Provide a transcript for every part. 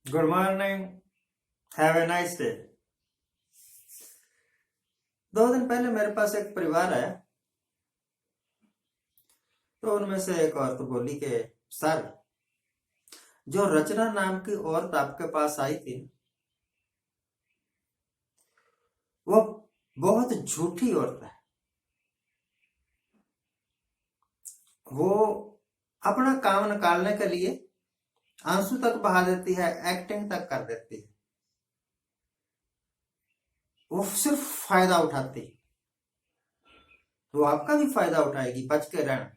Good morning. Have a nice day. 2 दिन पहले मेरे पास एक परिवार आया, तो उनमें से एक औरत बोली कि सर, जो रचना नाम की औरत आपके पास आई थी, वो बहुत झूठी औरत है। वो अपना काम निकालने के लिए आंसू तक बहा देती है, एक्टिंग तक कर देती है। वो सिर्फ फायदा उठाती है। वो आपका भी फायदा उठाएगी, बच के रहना।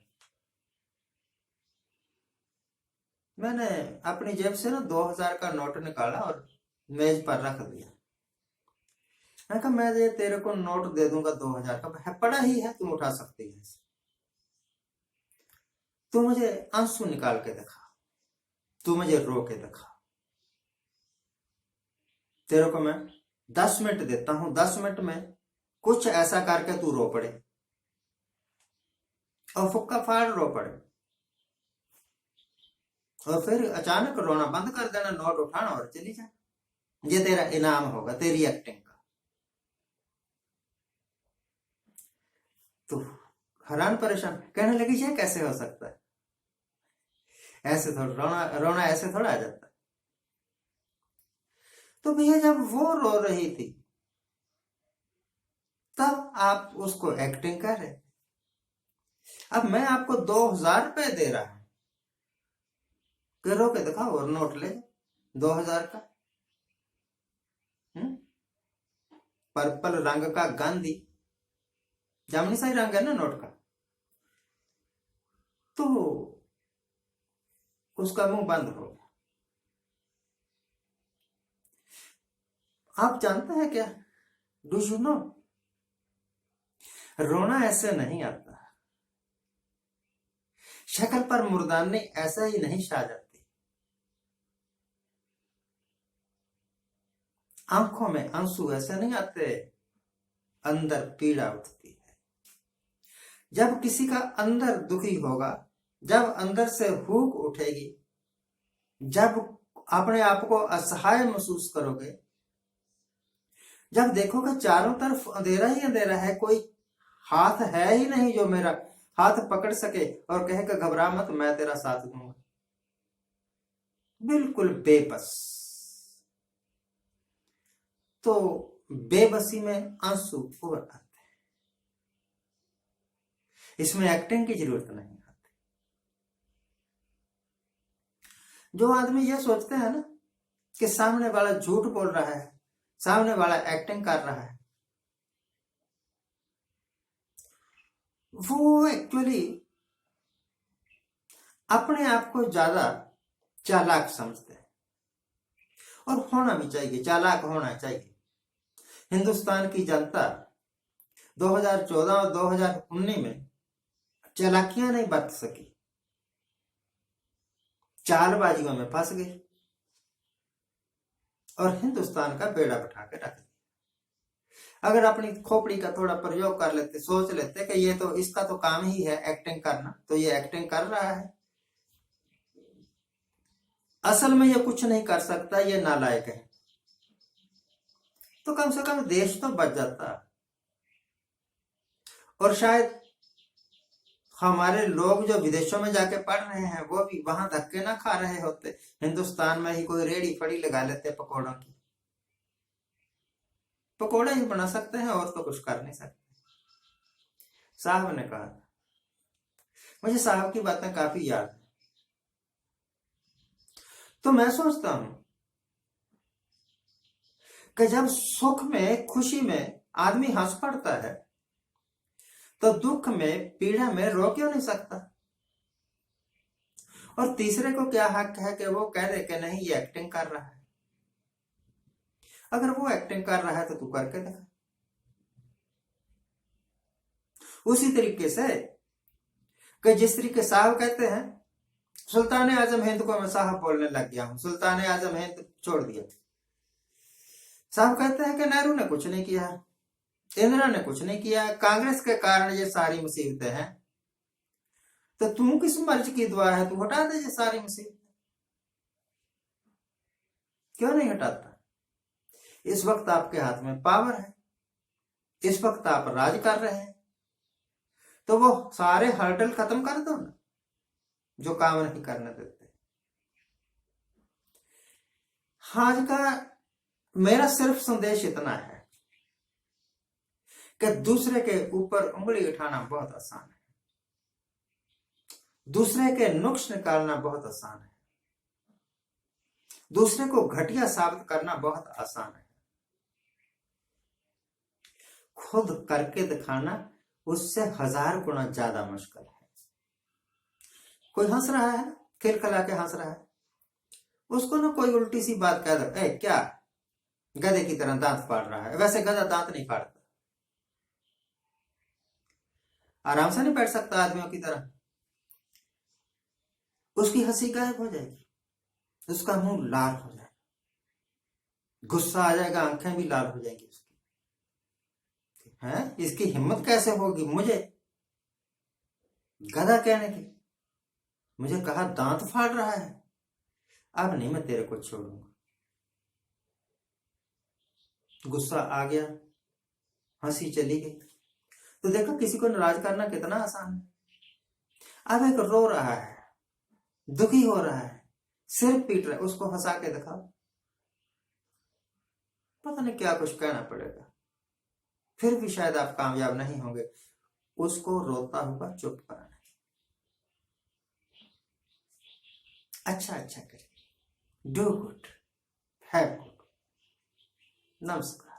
मैंने अपनी जेब से ना 2,000 का नोट निकाला और मेज पर रख दिया। मैं कहा, मैं ये तेरे को नोट दे दूंगा 2,000 का, है पड़ा ही है, तुम उठा सकती है। तू मुझे आंसू निकाल के दिखा, तू मुझे रो के दिखा। तेरे को मैं 10 मिनट देता हूं, 10 मिनट में कुछ ऐसा करके तू रो पड़े, और फुक्का फाड़ रो पड़े, और फिर अचानक रोना बंद कर देना, नोट उठाना और चली जा। ये तेरा इनाम होगा तेरी एक्टिंग का। तो हैरान परेशान कहने लगी, ये कैसे हो सकता है? ऐसे थोड़ा रोना, रोना ऐसे थोड़ा आ जाता है। तो भैया, जब वो रो रही थी तब आप उसको एक्टिंग कर रहे। अब मैं आपको 2,000 रुपए दे रहा हूं कि रो के दिखाओ और नोट ले 2,000 का। हम्म पर्पल रंग का गांधी, जामुनी सा ही रंग है ना नोट का। तो उसका मुंह बंद हो गया। आप जानते हैं क्या? डू यू नो, रोना ऐसे नहीं आता। शक्ल पर मुर्दानी ऐसा ही नहीं छा जाती। आंखों में आंसू ऐसे नहीं आते, अंदर पीड़ा उठती है। जब किसी का अंदर दुखी होगा, जब अंदर से हूक उठेगी, जब अपने आप को असहाय महसूस करोगे, जब देखोगे चारों तरफ अंधेरा ही अंधेरा है, कोई हाथ है ही नहीं जो मेरा हाथ पकड़ सके और कहे कि घबरा मत, मैं तेरा साथ दूंगा। बिल्कुल बेबस। तो बेबसी में आंसू उभर आते हैं। इसमें एक्टिंग की जरूरत नहीं आती। जो आदमी ये सोचते हैं ना कि सामने वाला झूठ बोल रहा है, सामने वाला एक्टिंग कर रहा है, वो एक्चुअली अपने आप को ज्यादा चालाक समझते हैं। और होना भी चाहिए, चालाक होना चाहिए। हिंदुस्तान की जनता 2014 और 2019 में चालाकियां नहीं बरत सकी, चालबाजियों में फंस गई और हिंदुस्तान का बेड़ा बैठा के रख दिया। अगर अपनी खोपड़ी का थोड़ा प्रयोग कर लेते, सोच लेते कि ये तो इसका तो काम ही है एक्टिंग करना, तो ये एक्टिंग कर रहा है, असल में ये कुछ नहीं कर सकता, ये नालायक है, तो कम से कम देश तो बच जाता। और शायद हमारे लोग जो विदेशों में जाके पढ़ रहे हैं, वो भी वहां धक्के ना खा रहे होते, हिंदुस्तान में ही कोई रेड़ी फड़ी लगा लेते पकौड़ों की। पकौड़े ही बना सकते हैं और तो कुछ कर नहीं सकते। साहब ने कहा, मुझे साहब की बातें काफी याद है। तो मैं सोचता हूं कि जब सुख में, खुशी में आदमी हंस पड़ता है, तो दुख में, पीड़ा में रो क्यों नहीं सकता? और तीसरे को क्या हक है कि वो कह दे कि नहीं, ये एक्टिंग कर रहा है? अगर वो एक्टिंग कर रहा है तो तू करके दिखा। उसी तरीके से कि जिस तरीके साहब कहते हैं, सुल्तान आजम हिंद को मैं साहब बोलने लग गया हूं, सुल्तान आजम हिंद छोड़ दिया। साहब कहते हैं कि नेहरू ने कुछ नहीं किया, इंदिरा ने कुछ नहीं किया, कांग्रेस के कारण ये सारी मुसीबतें हैं। तो तू किस मर्ज की दुआ है, तू हटा दे ये सारी मुसीबत। क्यों नहीं हटाता? इस वक्त आपके हाथ में पावर है, इस वक्त आप राज कर रहे हैं, तो वो सारे हर्डल खत्म कर दो ना जो काम नहीं करने देते। आज का मेरा सिर्फ संदेश इतना है कि दूसरे के ऊपर उंगली उठाना बहुत आसान है, दूसरे के नुक्स निकालना बहुत आसान है, दूसरे को घटिया साबित करना बहुत आसान है। खुद करके दिखाना उससे 1000 गुना ज्यादा मुश्किल है। कोई हंस रहा है, खिलखिला के हंस रहा है, उसको ना कोई उल्टी सी बात कह दो, क्या गधे की तरह दांत फाड़ रहा है, वैसे गधा दांत नहीं फाड़ता, आराम से नहीं बैठ सकता आदमियों की तरह, उसकी हंसी गायब हो जाएगी, उसका मुंह लाल हो जाएगा, गुस्सा आ जाएगा, आंखें भी लाल हो जाएंगी उसकी। है इसकी हिम्मत कैसे होगी मुझे गधा कहने की, मुझे कहा दांत फाड़ रहा है, अब नहीं मैं तेरे को छोड़ूंगा। गुस्सा आ गया, हंसी चली गई। तो देखो किसी को नाराज करना कितना आसान है। अब एक रो रहा है, दुखी हो रहा है, सिर पीट रहा है, उसको हंसा के दिखाओ, पता नहीं क्या कुछ कहना पड़ेगा, फिर भी शायद आप कामयाब नहीं होंगे उसको रोता हुआ चुप कराना। अच्छा करिए, डू गुड, हैव गुड। नमस्कार।